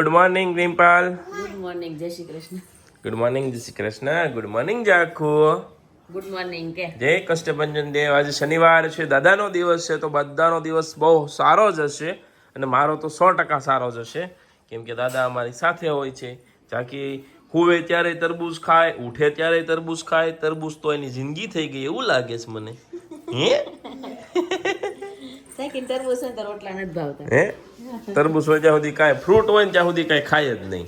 Good morning Rimpal. Good morning, જય Shri Krishna. Good morning જય Shri Krishna. Good morning Jakhu. Good morning કે જય કષ્ટભંજન દેવ. આજે શનિવાર છે, દાદાનો દિવસ છે, તો બધાનો દિવસ બહુ સારો જ હશે અને મારો તો 100% સારો જ હશે, કેમ કે દાદા અમારી સાથે હોય છે. જાકી હુવે ત્યારે તરબૂચ ખાય, ઉઠે ત્યારે તરબૂચ ખાય. તરબૂચ તો એની જિંદગી થઈ ગઈ એવું લાગે છે મને. હે સેકન્ડ તરબૂચ હોય તો રોટલા નથી ભાવતા. હે તરબૂચ હોય ત્યાં સુધી કાંઈ ફ્રૂટ હોય ને ત્યાં સુધી કાંઈ ખાય જ નહીં.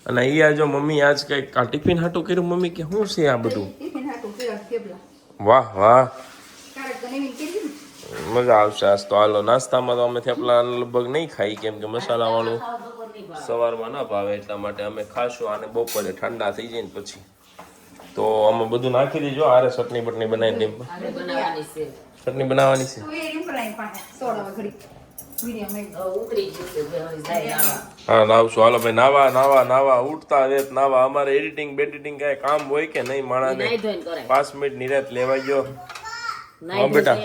અને અહીંયા જો મમ્મી આજ કંઈક આ ટિફિન હાટું કર્યું. મમ્મી કે શું છે આ બધું? વાહ વાહ, મજા આવશે આજ તો. હાલો, નાસ્તામાં તો અમે થેપલા લગભગ નહીં ખાઈ, કેમ કે મસાલાવાળું સવારમાં ના ભાવે, એટલા માટે અમે ખાશું આને બપોરે ઠંડા થઈ જાય ને પછી. તો અમે બધું નાખી દીજો. આરે ચટણી બટણી બનાવી દે. બનાવવાની છે. ચટણી બનાવવાની છે. હા નાવશું. હાલો ભાઈ, નાવા નાવા નાવા ઉઠતા રેત નાવા. અમારે એડિટિંગ બેડિટિંગ કઈ કામ હોય કે નહીં? માણાને 5 મિનિટ નિરાત લેવા ગયો. હા બેટા,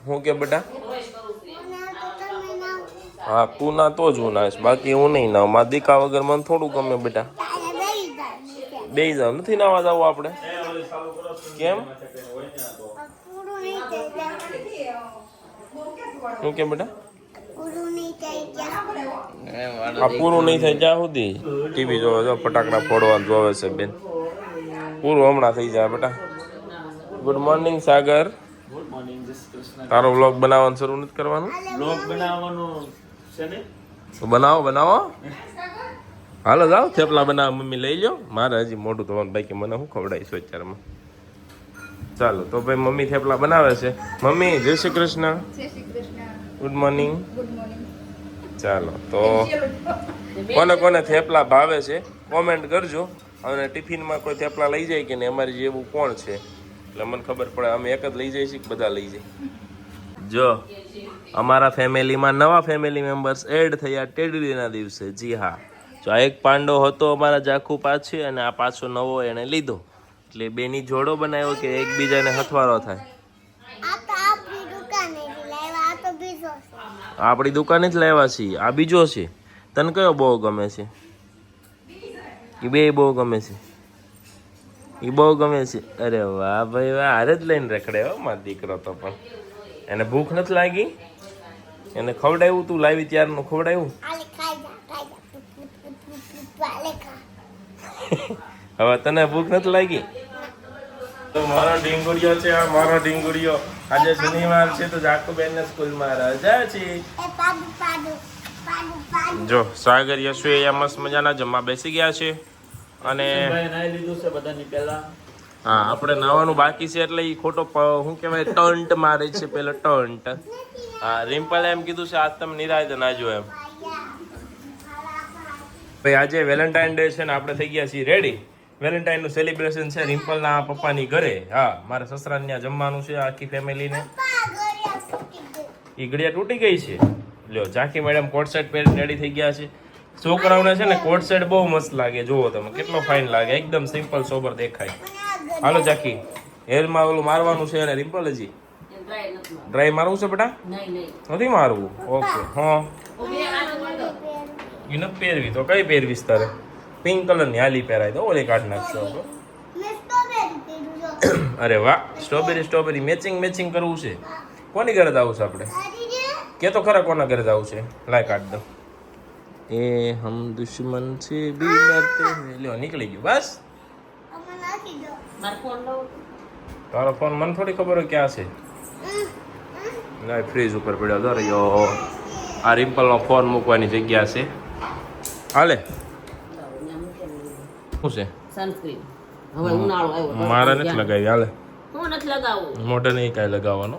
હું કે બેટા? હા તું ના તો જ હું નાઈશ, બાકી હું નહીં નાવ. મારા દીકા વગર મને થોડું ગમે બેટા. બે જાવ નથી નાવા જાવ આપણે? કેમ? શું કે બેટા? આ પૂરું નહીં થાય ત્યાં સુધી ટીવી જોવે, જો ફટાકડા ફોડવા જોવે છે બેન. પૂરું હમણાં થઈ જાય બેટા. ગુડ મોર્નિંગ સાગર. ગુડ મોર્નિંગ, જય શ્રી કૃષ્ણ. તારો વ્લોગ બનાવવાનું શરૂ નથી કરવાનું? બ્લોગ બનાવવાનું છે ને? તો બનાવો બનાવો. હાલો જાઓ, થેપલા બનાવો. મમ્મી લઈ લો. મારે હજી મોઢું ધોવાનું બાકી, મને શું ખવડાવીશ અત્યારમાં. ચાલો તો ભાઈ, મમ્મી થેપલા બનાવે છે. મમ્મી જય શ્રી કૃષ્ણ. Good morning. ચાલો તો કોને કોને થેપલા ભાવે છે કોમેન્ટ કરજો. અને ટિફિનમાં કોઈ થેપલા લઈ જાય કે નહીં, અમારી જેવું કોણ છે, એટલે મને ખબર પડે. અમે એક જ લઈ જઈએ છીએ કે બધા લઈ જાય? જો અમારા ફેમિલીમાં નવા ફેમિલી મેમ્બર્સ એડ થયા ટેડીના દિવસે. જી હા, જો આ એક પાંડો હતો અમારા જાખુ પાછે, અને આ પાછો નવો એણે લીધો, એટલે બેની જોડો બનાવ્યો કે એકબીજાને હથવારો થાય. આપણી દુકાને જ લાવ્યા છીએ. આ બીજો છે. તને કયો બહુ ગમે છે? એ બે બહુ ગમે છે. એ બહુ ગમે છે. અરે વાહ ભાઈ વાહ, હારે જ લઈને રખડે હો મારો દીકરો તો. પણ એને ભૂખ નથી લાગી? એને ખવડાવ્યું? તું લાવી ત્યારનું ખવડાવ્યું? હવે તને ભૂખ નથી લાગી? તો મારો ઢીંગુડિયો છે આ, મારો ઢીંગુડિયો. આજે શનિવાર છે તો જાકુબેન ને સ્કૂલમાં રજા છે. જો સાગર યશુ એ મસ્ત મજાના જમવા બેસી ગયા છે. અને ભાઈ નાઈ લીધું છે બધાની પહેલા. હા, આપણે નાવાનું બાકી છે, એટલે એ ખોટો શું કહેવાય ટન્ટ મારે છે પેલો ટન્ટ. હા, રિમ્પલે એમ કીધું છે આજ તમે નિરાયતે નાજો એમ. ભાઈ આજે વેલેન્ટાઇન ડે છે ને આપણે થઈ ગયા છીએ રેડી. વેલેન્ટાઇન નું સેલિબ્રેશન છે રિમ્પલના પપ્પાની ઘરે. હા, મારા સસરાને ત્યાં જમવાનું છે આખી ફેમિલીને. એ ઘડિયા તૂટી ગઈ છે. લ્યો, ઝાંકી મેડમ કોટ સેટ પહેરીને રેડી થઈ ગયા છે. છોકરાઓને છે ને કોટ સેટ બહુ મસ્ત લાગે. જુઓ તમે, કેટલો ફાઇન લાગે, એકદમ સિમ્પલ સોબર દેખાય. હાલો ઝાંકી, હેરમાં ઓલું મારવાનું છે. અને રિમ્પલ હજી ડ્રાય મારવું છે બેટા? નથી મારવું? ઓકે. હા, એ નથી પહેરવી તો કઈ પહેરવીશ તારે? પિંક કલરની હાલી પહેરાય તો ઓલી કાઢ નાખશો. અરે વાહ, સ્ટ્રોબેરી સ્ટ્રોબેરી મેચિંગ મેચિંગ કરવું છે. કોની ઘરે જવું છે આપણે? કે તો ખરા કોના ઘરે જવું છે? લાય કાઢ દો. એ હમ દુશ્મન છે બી ડરતે હૈ. લ્યો, નીકળી ગયું બસ. તારો ફોન મને થોડી ખબર હોય ક્યાં છે. ના, ફ્રીજ ઉપર પડ્યો તો રહ્યો. આ રિમ્પલનો ફોન મૂકવાની જગ્યા છે. હાલે શું છે? સનસ્ક્રીન. હવે ઉનાળો આવ્યો. મારે નથી લગાવી. હાલે, હું નથી લગાવું. મોઢે નહીં કાંઈ લગાવવાનો.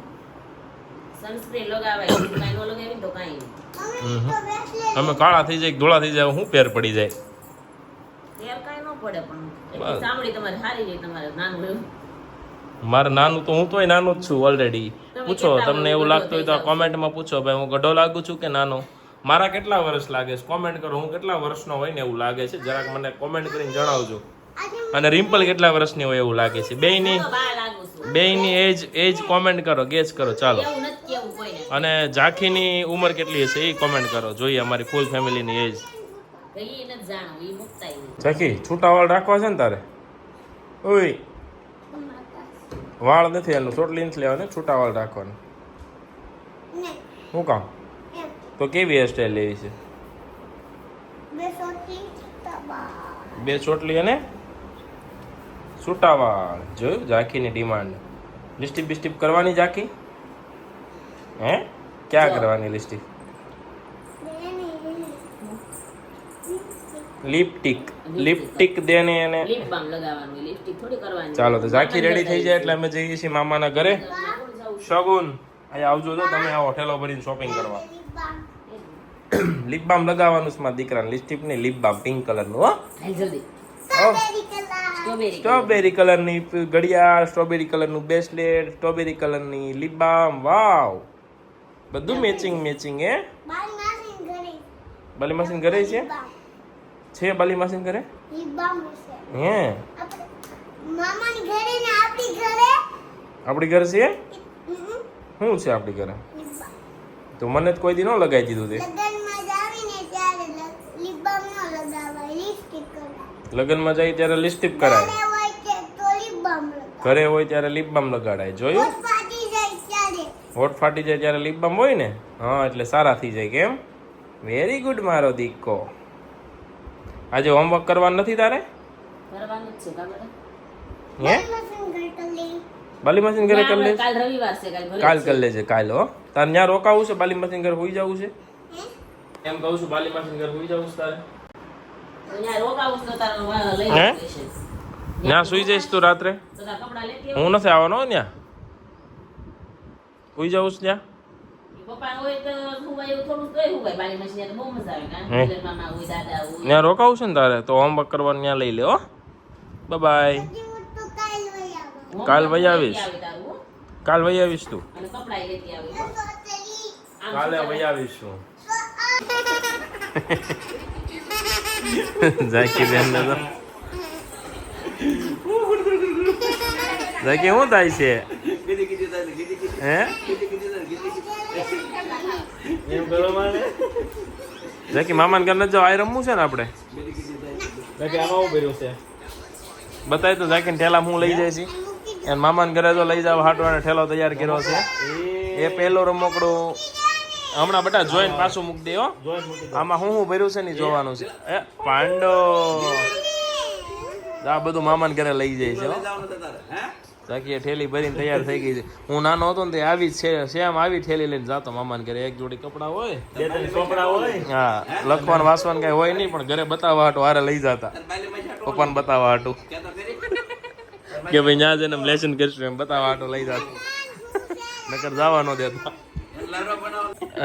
સનસ્ક્રીન લગાવાય, કાઈ નો લગાવી તો કાઈ નહીં. અમે કાળા થઈ જાય, ધોળા થઈ જાય, શું ફેર પડી જાય? ફેર કાઈ નો પડે, પણ એટલી ચામડી તમારે સારી રહે. તમારે નાનું એવું. મારે નાનું તો હું તોય નાનું જ છું ઓલરેડી. પૂછો, તમને એવું લાગતું હોય તો કોમેન્ટમાં પૂછો ભાઈ, હું ગઢો લાગુ છું કે નાનો? મારા કેટલા વર્ષ લાગે છે કોમેન્ટ કરો. હું કેટલા વર્ષનો હોય ને એવું લાગે છે જરાક મને કોમેન્ટ કરીને જણાવજો. અને રિમ્પલ કેટલા વર્ષની હોય એવું લાગે છે? બેયની છું બેયની એજ કોમેન્ટ કરો, ગેસ કરો. ચાલો. એવું નથી કેવું કોઈને અને ઝાંખીની ઉંમર કેટલી હશે એ કોમેન્ટ કરો, જોઈએ અમારી ફૂલ ફેમિલીની એજ. કઈ નથી જાણવું ઈ મુકતા ઝાંખી છૂટાવાળ રાખવા છે ને તારે? ઓય વાળ નથી એનું, ચોટલી નથી લેવાની, છૂટાવાળ રાખવાનું. શું કામ? તો કેવી હેરસ્ટાઈલ લેવી છે? બે ચોટલી અને છૂટાવાળ. જોયું ઝાંખીની ડિમાન્ડ. લિસ્ટિપ બિસ્ટિપ કરવાની ઝાંખી? હે ક્યાં કરવાની લિસ્ટિપ? લિપસ્ટિક દેને એને. લિપ બામ લગાવવાનું લિપસ્ટિક થોડી કરવાની ચાલો તો ઝાંખી રેડી થઈ જાય એટલે અમે જઈએ છીએ મામાના ઘરે. શગુન અહીંયા આવજો, તો તમે આવો ઠેલો ભરીને શોપિંગ કરવા. લિપ બામ લગાવવાનું છે મારા દીકરાને, લિપસ્ટિક નહીં, લિપ બામ પિંક કલરનું. હો હાલ જલ્દી સ્ટ્રોબેરી સ્ટ્રોબેરી કલરની ઘડિયાળ, સ્ટ્રોબેરી કલરનું બ્રેસલેટ, સ્ટ્રોબેરી કલરની લિપ બામ. વાવ, બધું મેચિંગ મેચિંગ. હે બાલી મશીન ઘરે છે બાલી મશીન ઘરે? હે મામાની ઘરે ને આપણી ઘરે આપણી ઘરે છે? શું છે આપણી ઘરે? તો મને તો કોઈ દી ન લગાવી દીધું તે. લગનમાં જાવીને ત્યારે લિપ બામ ન લગાવાય, લિપસ્ટિક કરાય. લગ્નમાં જાય ત્યારે લિપસ્ટિક કરાય, ઘરે હોય કે તો લિપ બામ લગાવાય. ઘરે હોય ત્યારે લિપ બામ લગાડાય. જોયું? હોઠ ફાટી જાય ત્યારે હોઠ ફાટી જાય ત્યારે લિપ બામ હોય ને, હા, એટલે સારા થઈ જાય. કેમ? વેરી ગુડ મારો દીકો. આજે હોમવર્ક કરવાનું નથી તારે? કરવાનું જ છે કાગળ હે મશીન ઘટલી બાલી મશીન ઘરે કરી લે. કાલ રવિવાર છે કાલ ભલે કાલ કરી લેજે, કાલ. હો તારે ત્યાં રોકાવું છે? બાલી મશીન ઘરે હોઈ જવું છે? એમ કહું છું, બાલી મશીન ઘરે હોઈ જવું છે તારે? અહીંયા રોકાવું છે તો તારે લઈ હે? આવવું છે ત્યાં સુઈ જઈશ તું રાત્રે? તો તારા કપડાં લેતી હું નથી આવવાનો હો ત્યાં. હોઈ જવું છે ત્યાં? પપ્પા હોય તો હુવાય એવું થોડું તોય હુવાય બારી મશીન તો બહુ મજા આવે હે? કાં મામા હોય દાદા હોય ત્યાં રોકાવું છે ને તારે? તો હોમવર્ક કરવાનું ત્યાં લઈ લે. હો બાય. હું તો કાલ વઈ આવું. કાલ વઈ આવીશ. આવે તારું હો. કાલ વઈ આવીશ તું? અને કપડાં લેતી આવી હો. સોતરી આમ કાલે શું વઈ કરે? આવીશ હું. ઝાંખી બેન ને તો ઝાંખી શું થાય છે? હે એમ કરો માને ઝાંખી મામાને ઘર નથી જાવ, આય રમવું છે ને આપણે? બાકી આમાં હું ભર્યું છે બતાય તો ઝાંખીને ઠેલા હું લઈ જાય છે. એને મામાને ઘરે તો લઈ જાવ, હાટવાને ઠેલો તૈયાર કર્યો છે. એ પહેલો રમકડું હમણાં બટા જોઈને પાછું મૂકી દે. હો જોઈ મૂકી આમાં હું ભર્યું છે ને ઈ જોવાનું છે. એ પાંડો આ બધું મામાને ઘરે લઈ જાય છે. હો ઝાંખી એ ઠેલી ભરીને તૈયાર થઈ ગઈ છે. હું નાનો હતો ને તે આવી જ છે, સેમ આવી ઠેલી લઈને જાતો મામાને ઘરે. એક જોડી કપડાં હોય, બે ત્રણ ચોપડા હોય હા, લખવાનું વાંચવાનું કઈ હોય નહીં, પણ ઘરે બતાવવા હાટું હારે લઈ જતા, પપ્પાને બતાવવા હાટું કે ભાઈ ત્યાં જઈને લેસન કરશું એમ બતાવવા હાટું લઈ જતા, નકર જવા ન દેતા.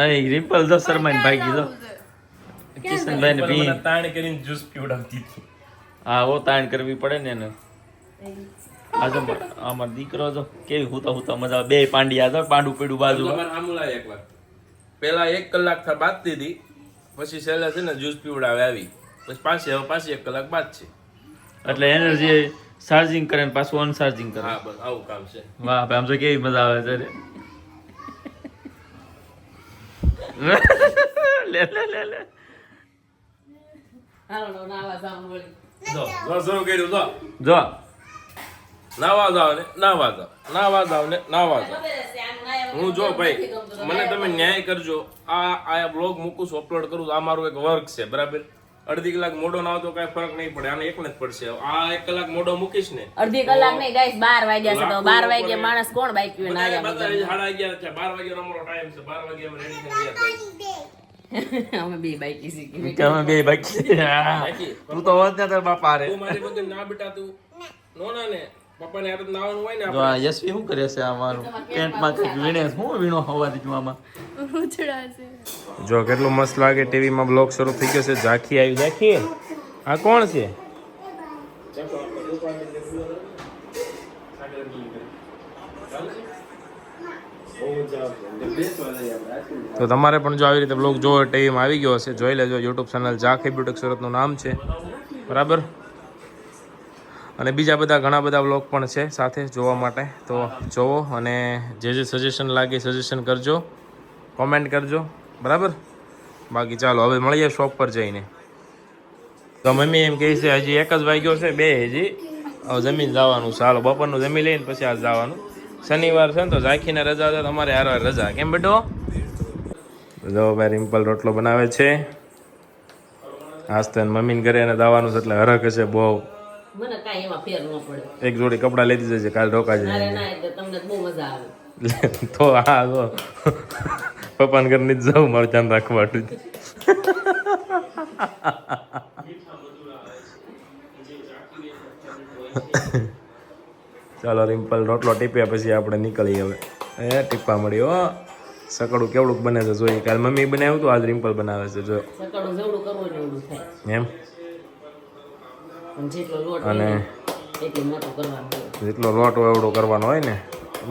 અહીં રિપલ જો શર્માઈને ભાગી જો કિશનભાઈ ને પી તાણ કરીને જ્યુસ પીવડાવતી હતી. હા ઓ તાણ કરવી પડે ને એને. આજે અમાર દીકરો જો કેવી હુતા હુતા મજા આવે. બે પાંડિયા જો પાંડું પીડું બાજુ પેલા 1 કલાક થા બાંધતી હતી, પછી છેલ્લે છે ને જ્યુસ પીવડાવે આવી, પછી પાછી 1 કલાક બાદ છે. એટલે એનર્જી ચાર્જિંગ કરે ને પાછું અનચાર્જિંગ કરે. હા બસ આવું કામ છે. વાહ ભાઈ આમ તો કેવી મજા આવે છે રે. લે લે લે લે હાલો નો નાવા જાઉં વળી. જો શરૂ કર્યું. જો નાવા જાવ ને નાવા જાવ, નાવા જાવ ને નાવા જાવ. ખબર હશે, આનું નાયા હું જો ભાઈ નથી ગમતું તો મને નાયા તમે ન્યાય કરજો. આ બ્લોગ મૂકું છું, અપલોડ કરું છું, આ મારું એક વર્ક છે, બરાબર? અડધી કલાક મોડો ના આવતો કઈ ફરક નહીં પડે, આને એકને જ પડશે. આ 1 કલાક મોડો મૂકીશ ને, અડધી કલાક નહીં ગાઈસ 12 વાગ્યા છે તો 12 વાગ્યે માણસ કોણ બાઈક પીવે ના બધાને બતાવી, 11:30 છે, 12 વાગ્યાનો અમારો ટાઈમ છે, 12 વાગે અમે રેડી થઈ ગયા ભાઈ. અમે બે બાઈક શીખી તમે બે બાકી તું તો હોત ને તાર બાપા રે. તું મારી વગર ના બેટા, તું નો ના ને પપ્પાને હારે નાવાનું હોય ને જો આ યશવી શું કરે છે? આ મારું પેન્ટમાં કંઈક વીણે છે. શું વીણો હવાથી જોવામાં? જો કેટલું મસ્ત લાગે. ટીવીમાં બ્લોગ શરૂ થઈ ગયો છે. ઝાંખી આવી. ઝાંખી આ કોણ છે? તો તમારે પણ જો આવી રીતે બ્લોગ જોવો ટીવીમાં આવી ગયો હશે, જોઈ લેજો. યુટ્યુબ ચેનલ ઝાંખી બ્યુટી સુરતનું નામ છે, બરાબર? અને બીજા બધા ઘણા બધા વ્લોગ પણ છે સાથે જોવા માટે, તો જોવો અને જે સજેશન લાગે સજેશન કરજો, કોમેન્ટ કરજો, બરાબર. બાકી ચાલો હવે મળીએ શોપ પર જઈને. તો મમ્મી એમ કહે છે હજી 1 જ વાગ્યો છે, 2 હજી હવે જમીન જવાનું. ચાલો બપોરનું જમી લઈને પછી આજ જવાનું. શનિવાર છે ને તો ઝાંખીને રજા છે, તમારે હાર રજા. કેમ બેટો? જો ભાઈ રિમ્પલ રોટલો બનાવે છે. આજ તો મમ્મીને ઘરે એને દાવાનું છે એટલે હરખ હશે બહુ. મને કાંઈ એમાં ફેર ન પડે. એક જોડી કપડાં લેતી જશે, કાલ ઢોકા ના જાય. ના, એટલે તમને બહુ મજા આવે. તો હા તો પપ્પાને ઘર ની જ જાઉં, મારું ધ્યાન રાખવાનું. ચાલો રિમ્પલ રોટલો ટીપ્યા પછી આપણે નીકળીએ હવે. ટીપા મળ્યો. સકડું કેવડુંક બને છે જોઈએ. કાલ મમ્મી બનાવ્યું હતું, આજ રિમ્પલ બનાવે છે. જો સકડું જેવડું કરવું ને એવડું થાય. એમ પણ જેટલો લોટ અને હોય એટલું મોટું કરવાનું હોય. જેટલો લોટ હોય એવડો કરવાનો હોય ને.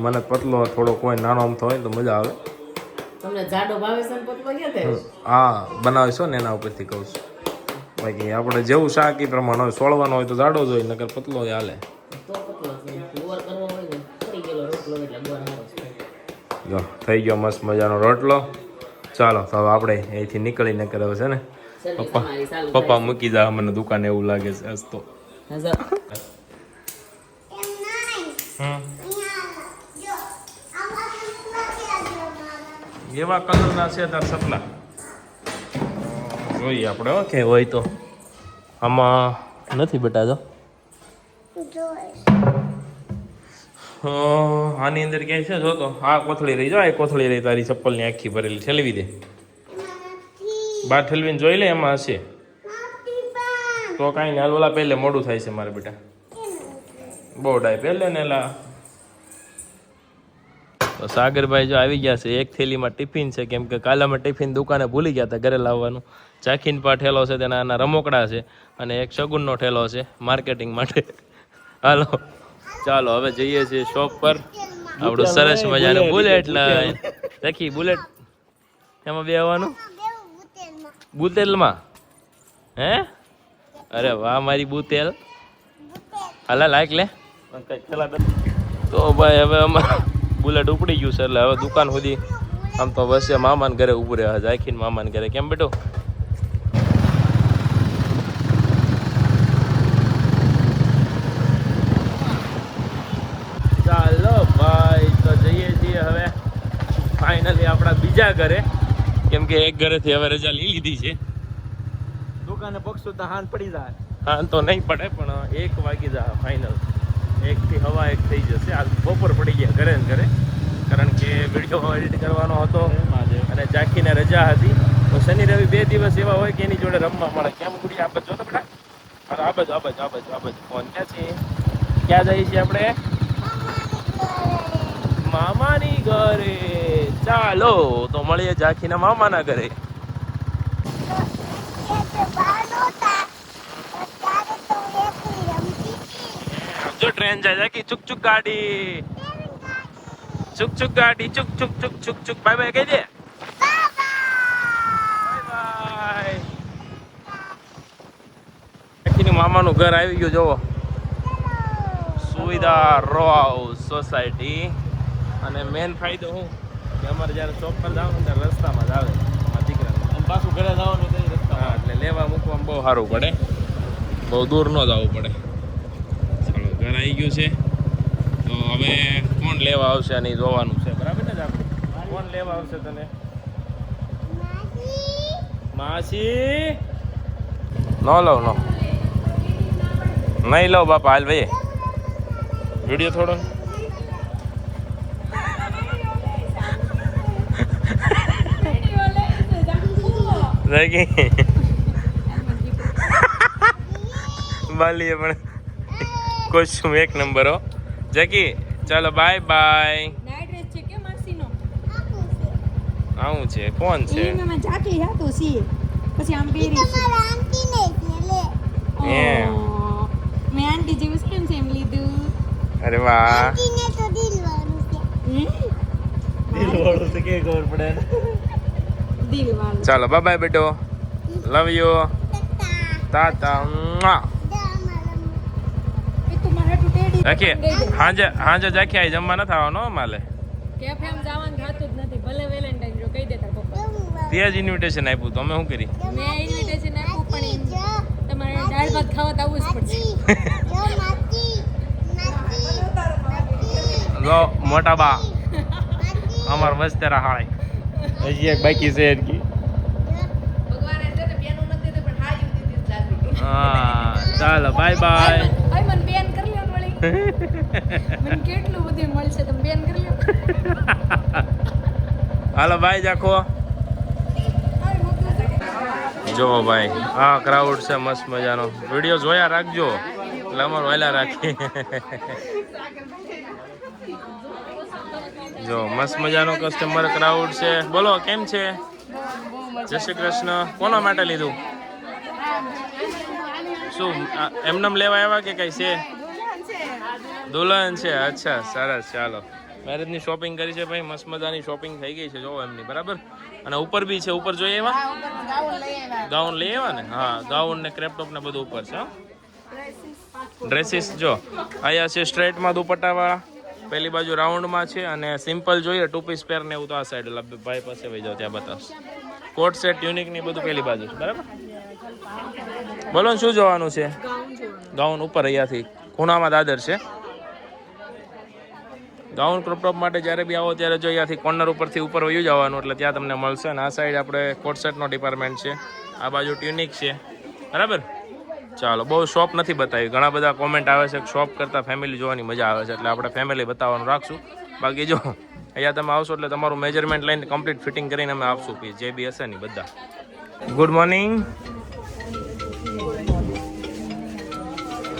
મને પતલો થોડોક હોય, નાનો આમથો હોય તો મજા આવે. તમને જાડો ભાવે છે ને પતલો ક્યાં થાય? હા બનાવીશો ને એના ઉપરથી કહું છું. બાકી આપણે જેવું શાક એ પ્રમાણે હોય. સોળવાનો હોય તો જાડો જ હોય, નકર પતલો હાલે. તો પતલો છે. ગોળ કરવો હોય ને ફરી ગયેલો રોટલો એટલે ગોળ સારો છે. જો થઈ ગયો મસ્ત મજાનો રોટલો. ચાલો તો હવે આપણે અહીંથી નીકળીને કરે છે ને શરદી પપ્પા તમારી ચાલુ પપ્પા મૂકી જા મને દુકાને, એવું લાગે છે આજ તો. થાય. હજર. એમ નહીં. અહીંયા જો આવા કેટલા મારા. એવા કલરના છે તાર સપલા. જોઈએ આપણે ઓકે હોય તો. આમાં નથી બેટા જો. જોઈશ. આની અંદર ક્યાંય છે જો તો. આ કોથળી રહી, જો આ કોથળી રહી તારી ચપ્પલની આખી ભરેલી. ઠેલવી દે, નથી. બાર ઠેલવીને જોઈ લે એમાં હશે. નથી પણ. તો કાંઈ ને હાલ ઓલા પહેલે મોડું થાય છે મારે બેટા. બહુ ડાય પહેલે ને એલા. તો સાગરભાઈ જો આવી ગયા છે. એક થેલીમાં ટિફિન છે, કેમ કે કાલે અમે ટિફિન દુકાને ભૂલી ગયા હતા ઘરે લાવવાનું. ચાખીન પા ઠેલો છે, તેના આના રમોકડા છે, અને એક શગુનનો ઠેલો છે માર્કેટિંગ માટે. હાલો ચાલો હવે જઈએ છીએ શોપ પર. આપણું સરસ મજાનું બુલેટ લઈને. દેખી બુલેટ એમાં બે આવવાનું બેવું બુતેલમાં. બુતેલમાં. હે અરે વાહ મારી બુતેલ. હાલા લાઈક લે. તો ભાઈ હવે અમારે બુલેટ ઉપડી ગયું છે એટલે હવે દુકાન સુધી આમ તો બસ મામાને ઘરે ઉભું રહ્યા. જાખીને મામાને ઘરે. કેમ બેટો? ચાલો ભાઈ તો જઈએ છીએ હવે ફાઇનલી આપણા બીજા ઘરે, કેમ કે એક ઘરેથી હવે રજા લઈ લીધી છે. દુકાને પગશું તો હાન પડી જાય. હા તો નહીં પડે પણ 1 વાગી જાય ફાઇનલ. 1 થી 1:15 થઈ જશે. આ બપોર પડી ગયા ઘરે ને ઘરે, કારણ કે વિડીયો એડિટ કરવાનો હતો અને જાખીને રજા હતી. તો શનિ રવિ 2 દિવસ એવા હોય કે એની જોડે રમવા મળે. કેમ ગુડી આ બાજુ જોતો બેટા? અરે આ બાજુ ફોન ક્યાં છે? ક્યાં જઈએ છીએ આપણે? મામાની ઘરે. ચાલો તો મળીએ જાખીના મામાના ઘરે. જો ટ્રેન જાય કે ચુક ચુક ગાડી, ચુક ચુક ગાડી, ચુક ચુક ચુક ચુક ચુક. બાય બાય કહી દે. Bye bye. જાખીનું મામાનું ઘર આવી ગયું. જોવો સુવિધા રો હાઉસ સોસાયટી. અને મેન ફાયદો શું કે અમારે જ્યારે શોપ પર જવાનું ત્યારે રસ્તામાં જ આવે મારા દીકરા. પાછું ઘરે જવાનું તો રસ્તા. હા એટલે લેવા મૂકવામાં બહુ સારું પડે, બહુ દૂર ન જવું પડે. ચાલો ઘર આવી ગયું છે. તો હવે કોણ લેવા આવશે અને જોવાનું છે, બરાબર ને? આપણે કોણ લેવા આવશે તને? માસી ન લઉં ન નહીં લઉં બાપા. હાલ ભાઈ વિડીયો થોડો. બાલીએ પણ કોસ્ચ્યુમ 1 નંબર હો જકી. ચાલો બાય બાય. નાઇટ ડ્રેસ છે કે માસીનો? આવું છે કોણ છે? એ મેં જાકલી હતું સી પછી આમ પહેરી તમારા આંટી ને છે લે. એમ. મેં આંટી જેવું સેમ સેમ લીધું. અરે વાહ. આંટી ને તો દિલવાનું છે. દિલવાળું તો કે ખબર પડે ને. દિલ વાળું. ચાલો બાય બાય બેટો. Love you. ટટા. તાતા. મ્વા. દામા. એ તો રાખીએ હાજે હાજે જાખી આવી જમવા નથી આવવાનો માલે કેફે એમ જવાનું થતું જ નથી ભલે વેલેન્ટાઇન જો કહી દેતા પપ્પા તે જ ઇન્વિટેશન આપ્યું તો અમે શું કરી મેં ઇન્વિટેશન આપ્યું પણ તમારે દાળ ભાત ખાવા તો આવવું જ પડશે લો મોટા બા અમાર વસ્તેરા હાળે હજી એક બાકી છે એનકી હા ચાલો બાય બાય હવે મને બેન કરી લો વળી મને કેટલું બધું મળશે તમે બેન કરી લો હાલો બાય જાખો જો ભાઈ આ ક્રાઉડ છે મસ્ત મજાનો વિડીયો જોયા રાખજો એટલે અમારું વહેલા રાખીએ જો મસ્ત મજાનો કસ્ટમર ક્રાઉડ છે બોલો કેમ છે જય શ્રી કૃષ્ણ કોના માટે લીધું શું એમનેમ લેવા આવ્યા કે કઈ છે દુલ્હન છે અચ્છા સરસ ચાલો મેરેજની શોપિંગ કરી છે ભાઈ મસ્ત મજાની શોપિંગ થઈ ગઈ છે જો એમની બરાબર અને ઉપર બી છે ઉપર જોઈએ એવા ગાઉન લઈ આવ્યા ને હા ગાઉન ને ક્રેપ ટોપ ને બધું ઉપર છે ડ્રેસીસ જો અહીંયા છે સ્ટ્રેટમાં દુપટ્ટાવાળા પેલી બાજુ રાઉન્ડમાં છે અને સિમ્પલ જોઈએ ટુ પીસ પેર ને એવું તો આ સાઈડ એટલે ભાઈ પાસે વહી જાવ ત્યાં બતાવશે કોટ સેટ યુનિક ને બધું પેલી બાજુ છે બરાબર બોલો ને શું જોવાનું છે ગાઉન ઉપર અહીંયાથી ખૂણામાં દાદર છે ગાઉન ક્રોપ ટોપ માટે જ્યારે બી આવો ત્યારે જો અહીંયાથી કોર્નર ઉપરથી ઉપર વયું જવાનું એટલે ત્યાં તમને મળશે અને આ સાઈડ આપણે કોટ સેટનો ડિપાર્ટમેન્ટ છે આ બાજુ ટ્યુનિક છે બરાબર ચાલો બહુ શોપ નથી બતાવી ઘણા બધા કોમેન્ટ આવે છે શોપ કરતાં ફેમિલી જોવાની મજા આવે છે એટલે આપણે ફેમિલી બતાવવાનું રાખશું બાકી જો અહીંયા તમે આવશો એટલે તમારું મેજરમેન્ટ લઈને કમ્પ્લીટ ફિટિંગ કરીને અમે આપશું પીસ જે બી હશે ને બધા ગુડ મોર્નિંગ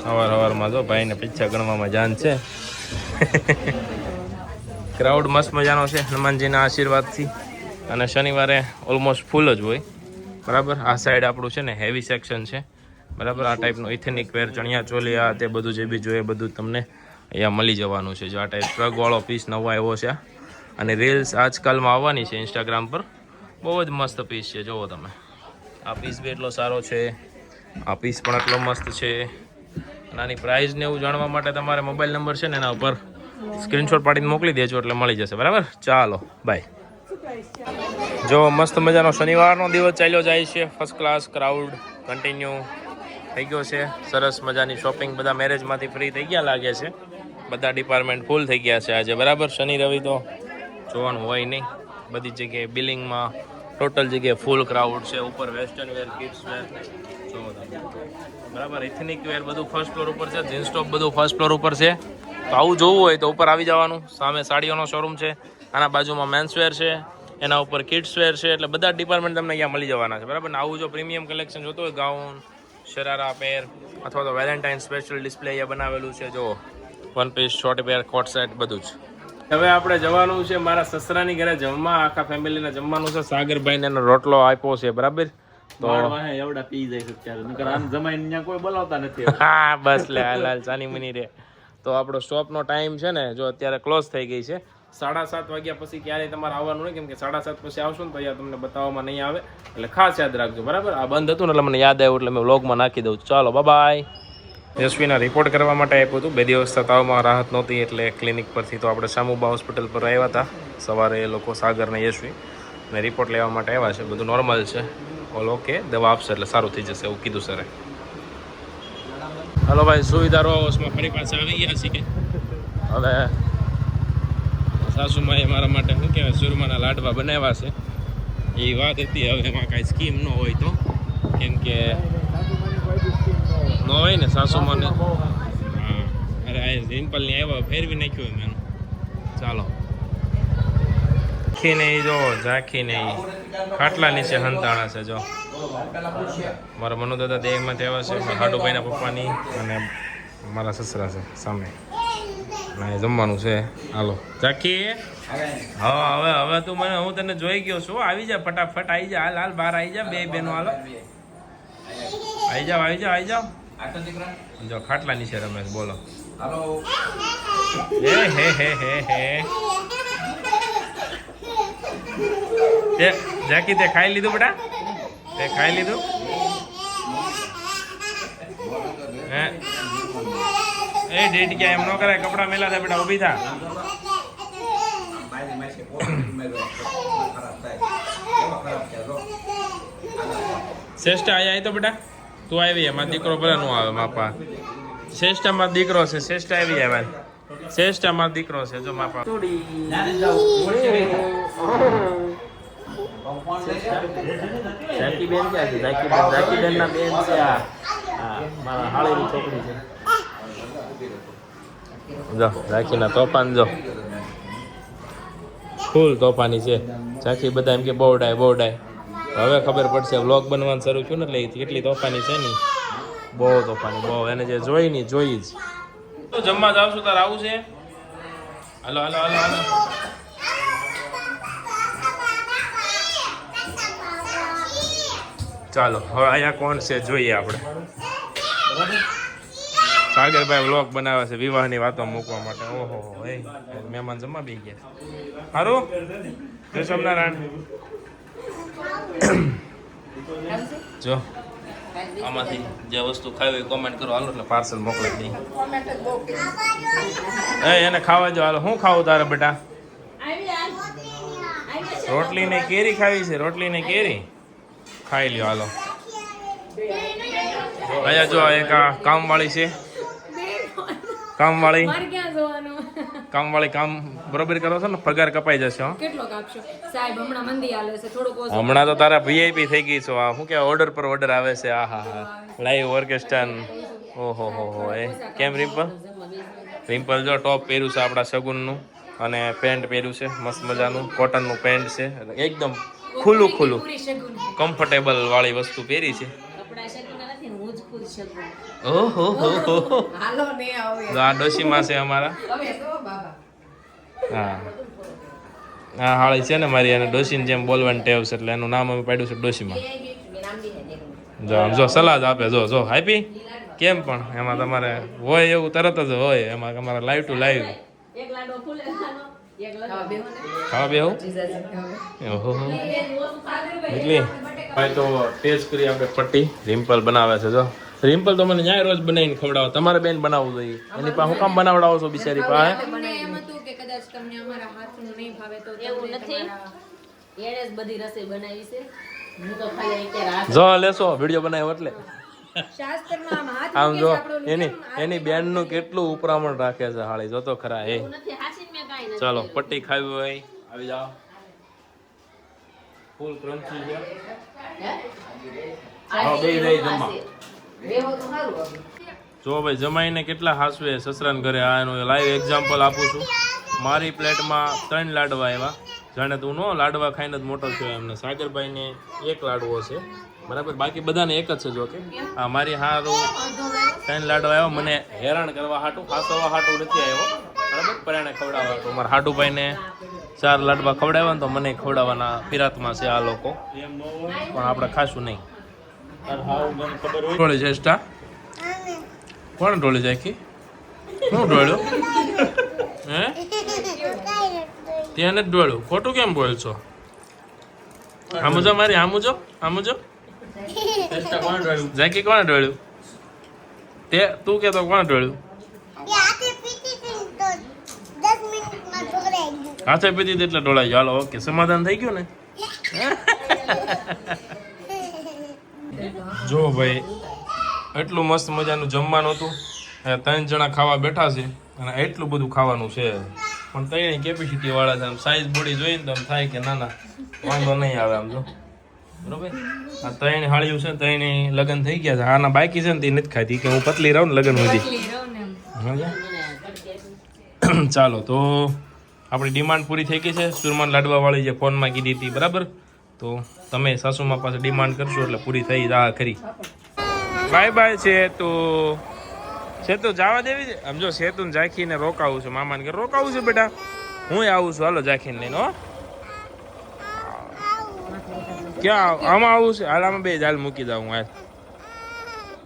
સવારમાં જો ભાઈને પીછા ગણવામાં જાન છે ક્રાઉડ મસ્ત મજાનો છે હનુમાનજીના આશીર્વાદથી અને શનિવારે ઓલમોસ્ટ ફૂલ જ હોય બરાબર આ સાઈડ આપણું છે ને હેવી સેક્શન છે બરાબર આ ટાઈપનું ઇથેનિક વેર ચણિયા ચોલી આ તે બધું જે બી જોઈએ બધું તમને અહીંયા મળી જવાનું છે જો આ ટાઈપ ટ્રકવાળો પીસ નવો આવ્યો છે અને રીલ્સ આજકાલમાં આવવાની છે ઇન્સ્ટાગ્રામ પર બહુ જ મસ્ત પીસ છે જુઓ તમે આ પીસ બી એટલો સારો છે આ પીસ પણ એટલો મસ્ત છે અને આની પ્રાઇસ ને એવું જાણવા માટે તમારે મોબાઈલ નંબર છે ને એના ઉપર સ્ક્રીનશોટ પાડીને મોકલી દેજો એટલે મળી જશે બરાબર ચાલો બાય જો મસ્ત મજાનો શનિવારનો દિવસ ચાલ્યો જાય છે ફર્સ્ટ ક્લાસ ક્રાઉડ કન્ટિન્યુ થઈ ગયો છે સરસ મજાની શોપિંગ બધા મેરેજમાંથી ફ્રી થઈ ગયા લાગે છે બધા ડિપાર્ટમેન્ટ ફૂલ થઈ ગયા છે આજે બરાબર શનિ રવિ તો જોવાનું હોય નહીં બધી જગ્યાએ બિલિંગમાં ટોટલ જગ્યાએ ફૂલ ક્રાઉડ છે ઉપર વેસ્ટર્ન વેર કિડ્સ વેર બરાબર ઇથેનિક વેર બધું ફર્સ્ટ ફ્લોર ઉપર છે જીન્સ ટોપ બધું ફર્સ્ટ ફ્લોર ઉપર છે તો આવું જોવું હોય તો ઉપર આવી જવાનું સામે સાડીઓનો શોરૂમ છે આના બાજુમાં મેન્સ વેર છે એના ઉપર કિડ્સ વેર છે એટલે બધા ડિપાર્ટમેન્ટ તમને અહીંયા મળી જવાના છે બરાબર ને આવું જો પ્રીમિયમ કલેક્શન જોતો હોય ગાઉન શરારા પેર અથવા તો વેલેન્ટાઇન સ્પેશિયલ ડિસ્પ્લે અહીંયા બનાવેલું છે જો વન પીસ શોર્ટ પેર કોટ સેટ બધું જ હવે આપણે જવાનું છે મારા સસરાની ઘરે જમવા આખા ફેમિલીને જમવાનું છે સાગરભાઈને એનો રોટલો આપ્યો છે બરાબર તો એવડા પી જાય છે ત્યારે નકર આમ જમાઈને ત્યાં કોઈ બોલાવતા નથી હા બસ લે હાલ ચાની મની રે તો આપણો સ્ટોપનો ટાઈમ છે ને જો અત્યારે ક્લોઝ થઈ ગઈ છે 7:30 વાગ્યા પછી ક્યારેય તમારે આવવાનું નહીં કેમ કે 7:30 પછી આવશો ને તો અહીંયા તમને બતાવવામાં નહીં આવે એટલે ખાસ યાદ રાખજો બરાબર આ બંધ હતું ને એટલે મને યાદ આવ્યું એટલે મેં વ્લોગમાં નાખી દઉં ચાલો બાય યશવીના રિપોર્ટ કરવા માટે આપ્યું હતું 2 દિવસ તાવમાં રાહત નહોતી એટલે ક્લિનિક પરથી તો આપણે શામુબા હોસ્પિટલ પર આવ્યા હતા સવારે એ લોકો સાગર ને યશવી ને રિપોર્ટ લેવા માટે આવ્યા છે બધું નોર્મલ છે ઓલ ઓકે દવા આપશે એટલે સારું થઈ જશે એવું કીધું સરે હલો ભાઈ સુવિધા રો હાઉસમાં ફરી પાછા આવી ગયા છીએ હવે સાસુમાએ મારા માટે શું કહેવાય સુરમાના લાડવા બનાવ્યા છે એ વાત હતી હવે એમાં કાંઈ સ્કીમ ન હોય તો કેમ કે ન હોય ને સાસુમાને હા અરે આ સિમ્પલની આવ્યા ફેરવી નાખ્યું એમ એનું ચાલો ઝાંખી નહીં જો ઝાંખી નહીં ખાટલા નીચે હંતાણા છે જો મારા મનુદાદા દેહમાંથી આવ્યા છે હાડુભાઈના પપ્પાની અને મારા સસરા છે સામે ના જમવાનું છે હાલો ઝાંખી હા હવે તું મને હું તને જોઈ ગયો છું આવી જા ફટાફટ આવી જા હાલ બહાર આવી જા બે બેનો હાલો આવી જાઓ જો ખાટલા નીચે રમેશ બોલો હે ઝાંકી તે ખાઈ લીધું બેટા તે ખાઈ લીધું હે એ ડેટ ક્યાં એમ ન કરાય, કપડા મેલા થાય બેટા, ઊભી થા. શ્રેષ્ઠ આયા તો બેટા, તું આવી એમાં દીકરો ભલે નો આવે માપા. શ્રેષ્ઠ અમારો દીકરો છે, શ્રેષ્ઠ આવી જાય. શ્રેષ્ઠ અમારો દીકરો છે, જો માપા. ઝાંકી બેન ક્યાં છે? ઝાંકી બેન ના બેન છે આ મારા હાળીની છોકરી છે. જો ઝાંખીના તોફાન જો ફૂલ તોફાની છે. ઝાંખી બધા એમ કે બોવડાય બોવડાય. હવે ખબર પડશે, વ્લોગ બનવાનું શરૂ થયું ને એટલે કેટલી તોફાની છે ને, બહુ તોફાની, બહુ. એને જે જોઈ ની જોઈ જ. તો જમવા જાવ છું તારે આવું છે? હાલો હાલો હાલો હાલો. ચાલો હવે અહીંયા કોણ છે જોઈએ આપણે. સાગરભાઈ વ્લોગ બનાવે છે વિવાહની વાતો મૂકવા માટે. ઓહો એ મહેમાન જમવા બી ગયા. સારું, જય સ્વામિનારાયણ. જો આમાંથી જે વસ્તુ ખાવી કોમેન્ટ કરો, હાલો એટલે પાર્સલ મોકલી દઈએ. એને ખાવા જો. હાલો શું ખાવું તારે બેટા? રોટલી ને કેરી ખાવી છે? રોટલી ને કેરી ખાઈ લ્યો. હાલો અહીંયા જો એક કામવાળી છે, કામવાળી મારે ક્યાં જવાનું? કામવાળી કામ બરોબર કરો છો ને, પગાર કપાઈ જશે. હો કેટલો કાપશો સાહેબ? હમણાં મંદી હાલે છે, થોડુંક ઓછું. હમણાં તો તારા વીઆઈપી થઈ ગઈ છો. આ શું કે ઓર્ડર પર ઓર્ડર આવે છે. આ હા હા, લાઈવ ઓર્કેસ્ટ્રા. ઓહો હો એ કેમ રિમ્પલ? રિમ્પલ જો ટોપ પહેર્યું છે આપણા સગુનનું, અને પેન્ટ પહેર્યું છે મસ્ત મજાનું કોટનનું પેન્ટ છે, એકદમ ખુલ્લું ખુલ્લું પૂરી શકું. કમ્ફર્ટેબલ વાળી વસ્તુ પહેરી છે. કપડા શકુના નથી, હું જ ખુદ શકું. ઓહો હો હાલો ને આવે. આ ડોશીમાં છે અમારા. હવે તો બાબા હા હા, હાળી છે ને મારી, અને ડોશીને જેમ બોલવાની ટેવ છે, એટલે એનું નામ અમે પાડ્યું છે ડોશીમાં. જો આમ જો સલાહ આપે, જો જો હાઈપી કેમ પણ એમાં તમારે હોય એવું તરત જ હોય, એમાં તમારે લાઈવ ટુ લાઈવ એક લાડો ફૂલે ખાનો, એક લાડો ખાવા બેહું. ઓહો એટલી ભાઈ તો ટેસ્ટ કરી આપણે પટ્ટી. રિમ્પલ બનાવે છે. જો રિમ્પલ તો મને ન્યાય રોજ બનાવીને ખવડાવો. તમારે બેન બનાવવું જોઈએ, એની પાસે હું કામ બનાવડાવો છો બિચારી પાસે? મને એમ હતું કે કદાચ તમને અમારા હાથનું નહીં ભાવે તો એવું તમને નથી. તમારા- એણે જ બધી રસોઈ બનાવી છે. હું તો ખાલી અત્યારે હાથ જો લેશો વિડીયો બનાવ્યો એટલે શાસ્ત્રમાં આમ હાથ આમ મૂકે જો છે આપણું એની કેમ હાથ એની બેનનું કેટલું ઉપરામણ રાખે છે હાળી. જોતો ખરા એ. નથી હાસીને મેં કાંઈ નથી. ચાલો પટ્ટી ખાવી હોય આવી જાઓ. ફૂલ ક્રન્ચી છે. હા, બે રહી જમવા. બેહો તો સારું હવે. જો ભાઈ જમાઈને કેટલા હાસવે સસરાને ઘરે. આ એનું લાઈવ એક્ઝામ્પલ આપું છું. મારી પ્લેટમાં 3 લાડવા આવ્યા. જાણે તું નો લાડવા ખાઈને જ મોટો થયો એમને. સાગરભાઈને 1 લાડવો છે બરાબર, બાકી બધાને એક જ છે. જો કે આ મારી હારું 3 લાડવા આવ્યા. મને હેરાન કરવા હાટું, ફાસવા હાટું નથી આવ્યો બરાબર, પરાણે ખવડાવવા હાટું. મારા હાટુભાઈને 4 લાડવા ખવડાવ્યા ને તો મને ખવડાવવાના ફિરાતમાં છે આ લોકો, પણ આપણે ખાશું નહીં. ઢોળી ચેષ્ટા કોણ ઢોળી જાય કે હું ઢોળ્યો? હે ત્યાં નથી ઢોળ્યું? ખોટું કેમ બોલ છો? આમુજો મારી, આમુજો આમુજો. જાકી કોણ ઢોળ્યું? તે તું કે તો કોણ ઢોળ્યું? હાથે પીતી હતી તો 10 મિનિટમાં ઢોળાઈ ગયું. હાથે પીધી હતી એટલે ઢોળાઈ ગયો. હાલો ઓકે, સમાધાન થઈ ગયું ને? જો ભાઈ એટલું મસ્ત મજાનું જમવાનું હતું. 3 જણા ખાવા બેઠા છે અને એટલું બધું ખાવાનું છે, પણ ત્રણેય કેપેસિટી વાળા છે. આમ સાઈઝ બોડી જોઈને તો આમ થાય કે ના ના વાંધો નહીં આવે. આમ જો બરોબર, આ 3 હાળીઓ છે, 3 લગ્ન થઈ ગયા છે. આના બાકી છે ને તે નથી ખાતી કે હું પતલી રહું ને લગ્ન સુધી. ચાલો તો આપણી ડિમાન્ડ પૂરી થઈ ગઈ છે. સુરમાન લાડવા વાળી જે ફોનમાં કીધી હતી બરાબર, તો તમે સાસુમાં પાસે ડિમાન્ડ કરશો એટલે પૂરી થઈ જા ખરી. બાય બાય છે તો સેતુ જવા દેવી છે. આમ જો સેતુને ઝાંખીને રોકાવું છું, મામાને ઘરે રોકાવું છે બેટા. હું આવું છું, હાલો ઝાંખીને લઈને. હો ક્યાં આમાં આવું છે? હાલ આમાં બે હાલ મૂકી દઉં. હાલ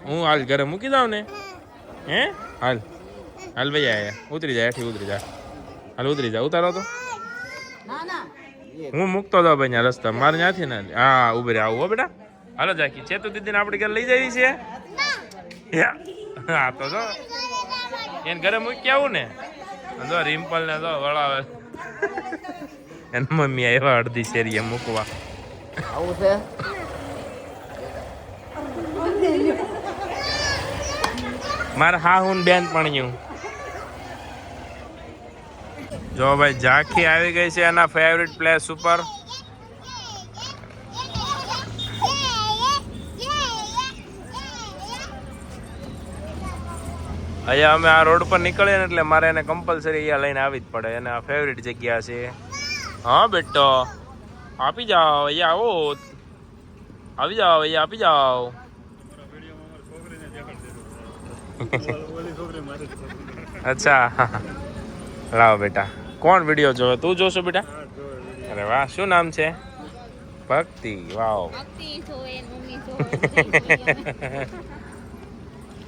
હું હાલ ઘરે મૂકી દઉં ને. હે હાલ હાલ ભાઈ આયા ઉતરી જાય, હેઠી ઉતરી જાય. હાલ ઉતરી જાય, ઉતારો તો. હું મૂકતો જાઉં ભાઈ ત્યાં રસ્તા મારે ત્યાંથી ને. હા ઉભી રહે, આવું હો બેટા. હાલો ઝાંખી, ચેતુ દીદીને આપણે ઘરે લઈ જવી છે. હા તો જો એને ઘરે મૂકી આવું ને જો રિમ્પલ ને જો વળાવે એની મમ્મી આવ્યા અડધી શેરીએ મૂકવા. આવું છે મારા હાહુન બેન પણ જો ભાઈ ઝાંખી આવી ગઈ છે એના ફેવરિટ પ્લેસ ઉપર. અહીંયા અમે આ રોડ પર નીકળીએ ને એટલે મારે એને કમ્પલસરી અહીંયા લઈને આવી જ પડે. એને આ ફેવરિટ જગ્યા છે. હા બેટો આપી જાઓ અહીંયા આવો, આવી જાઓ અહીંયા આપી જાઓ. અચ્છા લાવો બેટા. કોણ વિડીયો જોવે? તું જોશો બેટા? અરે વાહ, શું નામ છે? ભક્તિ. વાવ.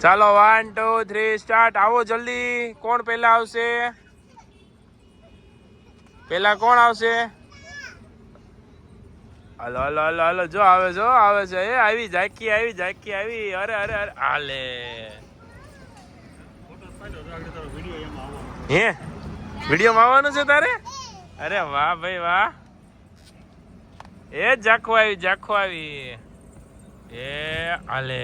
ચાલો 1 2 3 સ્ટાર્ટ. આવો જલ્દી. કોણ પહેલા આવશે? પહેલા કોણ આવશે? હાલો હાલો હાલો હાલો. જો આવે છે. એ આવી ઝાંકી આવી. અરે અરે અરે હાલે. હે વિડીયોમાં આવવાનું છે તારે? અરે વાહ ભાઈ વાહ. એ ઝાંખો આવી. એ હાલે.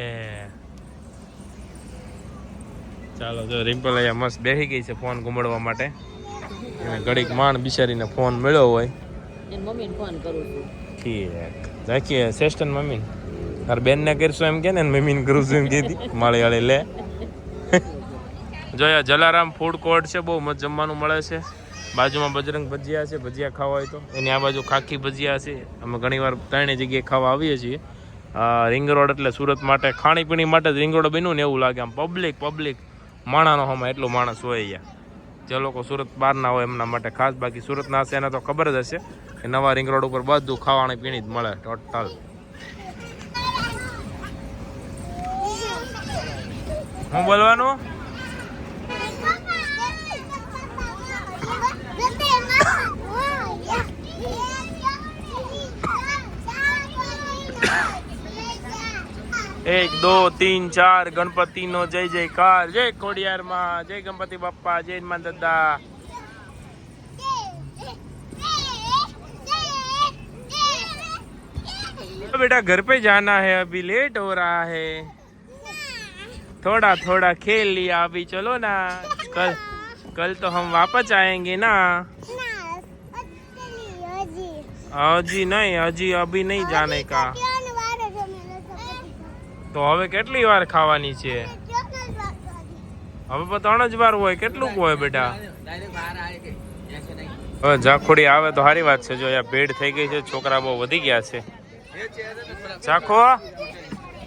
ચાલો જો રિમ્પલ અહીંયા મસ્ત બેસી ગઈ છે ફોન ઘુમાડવા માટે. એને ઘડીક માંડ બિચારીને ફોન મળ્યો હોય. એની મમ્મીને ફોન કરું છું. ઠીક રાખીએ સેસ્ટન મમ્મી. તાર બેનને કરશું એમ કે ને મમ્મીને કરું છું એમ કીધી. માળી લે. જો જલારામ ફૂડ કોર્ટ છે, બહુ મસ્ત જમવાનું મળે છે. બાજુમાં બજરંગ ભજીયા છે, ભજીયા ખાવા હોય તો. એની આ બાજુ ખાખી ભજીયા છે. અમે ઘણીવાર ત્રણેય જગ્યાએ ખાવા આવીએ છીએ. રિંગ રોડ એટલે સુરત માટે ખાણીપીણી માટે જ રિંગ રોડ બન્યું ને એવું લાગે. આમ પબ્લિક માણાનો હમણાં એટલું માણસ હોય અહીંયા. જે લોકો સુરત બહારના હોય એમના માટે ખાસ. બાકી સુરતના હશે એને તો ખબર જ હશે કે નવા રિંગ રોડ ઉપર બધું ખાવાની પીણી જ મળે ટોટલ. હું બોલવાનું? એક દો તીન ચાર ગણપતિ નો જય જયકાર. જય ખોડિયાર માં, જય ગણપતિ બાપ્પા, જય માં દાદા. बेटा घर पे जाना है, अभी लेट हो रहा है. थोड़ा थोड़ा खेल लिया अभी, चलो ना. कल तो हम वापस आएंगे ना. हजी नहीं, हजी अभी नहीं जाने का. તો હવે કેટલી વાર ખાવાની છે? હવે 3 જ વાર હોય. કેટલું હોય બેટા? હવે ઝાખોડી આવે તો સારી વાત છે. જો અહીંયા ભીડ થઈ ગઈ છે, છોકરા બહુ વધી ગયા છે. ઝાખો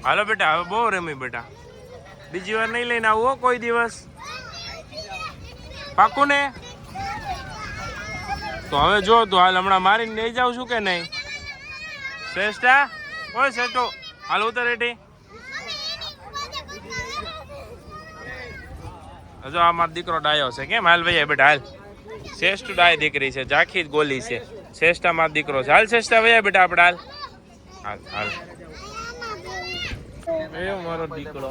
હાલો બેટા, હવે બહુ રમી બેટા. બીજી વાર નહીં લઈને આવું કોઈ દિવસ, પાકું ને? તો હવે જો તું હાલ હમણાં મારીને લઈ જાઉં છું કે નહીં? શ્રેષ્ઠા ઓય શ્રેષ્ઠો હાલ ઉતર રેડી. જો આ મારો દીકરો ડાયો છે. કેમ? હાલ ભાઈ બેટા હાલ. શ્રેષ્ઠ ડાય દીકરી છે, ઝાંખી જ ગોલી છે. શ્રેષ્ઠા મારો દીકરો છે. હાલ શ્રેષ્ઠા ભાઈ બેટા આપણે હાલ હાલ હાલ. એ મારો દીકરો.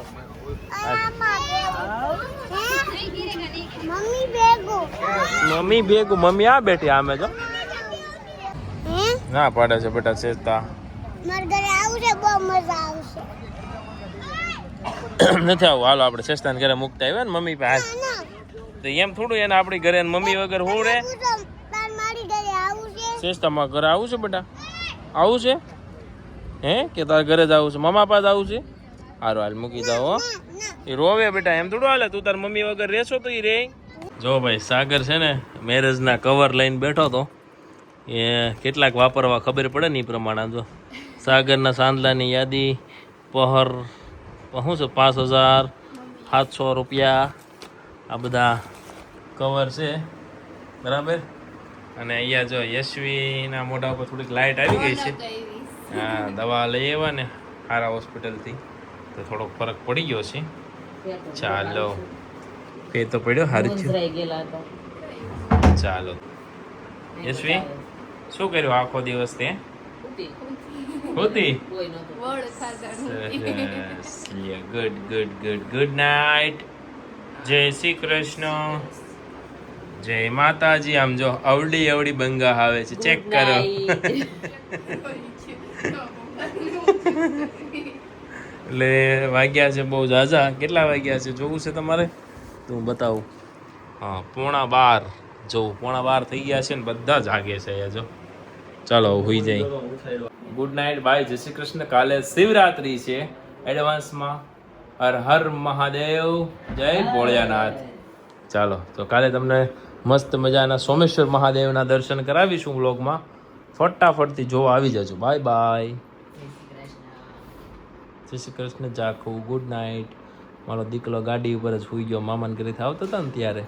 મમ્મી ભેગું. મમ્મી આ બેઠી આમે જો ના પાડે છે બેટા. શ્રેષ્ઠા નથી આવું. હાલો આપણે શ્રેષ્ઠાને ઘરે મૂકતા આવ્યા ને મમ્મી પાસે. તો એમ થોડું એને આપણી ઘરે મમ્મી વગર હું રે? શ્રેષ્ઠામાં ઘરે આવું છે બેટા? આવું છે હે કે તારે ઘરે જ આવું છે? મમ્મા પાસે આવું છે? હારું હાલ મૂકી જાઓ હો. એ રોવે બેટા, એમ થોડું હાલે. તું તાર મમ્મી વગર રહેશો તો એ રે. જો ભાઈ સાગર છે ને મેરેજના કવર લઈને બેઠો તો. એ કેટલાક વાપરવા ખબર પડે ને એ પ્રમાણે. જો સાગરના સાંદલાની યાદી પહર શું છે 5,700 રૂપિયા. આ બધા કવર છે બરાબર. અને અહીંયા જો યશવીના મોઢા ઉપર થોડીક લાઇટ આવી ગઈ છે. હા દવા લઈ આવ્યા ને સારા હોસ્પિટલથી તો થોડોક ફરક પડી ગયો છે. ચાલો ફેર તો પડ્યો સારું છે. ચાલો યશવી શું કર્યું આખો દિવસ તે? હોતી ગુડ નાઇટ. જય શ્રી કૃષ્ણ, જય માતાજી. આમ જો અવડી અવડી બંગા આવે છે, ચેક Good કરો. એટલે વાગ્યા છે બહુ ઝાઝા. કેટલા વાગ્યા છે જોવું છે તમારે તો હું બતાવું. હા, 11:15 જોવું. 11:15 થઈ ગયા છે ને બધા જાગે છે અહીંયા જો. ચાલો હોઈ જાય. ગુડ નાઇટ, બાય, જય શ્રી કૃષ્ણ. કાલે શિવરાત્રી છે એડવાન્સમાં. હર હર મહાદેવ, જય ભોળિયાનાથ. ચાલો તો કાલે તમને મસ્ત મજાના સોમેશ્વર મહાદેવના દર્શન કરાવીશું વ્લોગમાં. ફટાફટથી જોવા આવી જજો. બાય બાય, જય શ્રી કૃષ્ણ. Jakhu good night. મારો દીકરો ગાડી ઉપર જ સુઈ ગયો, મામાને ઘરેથી આવતા હતા ને ત્યારે.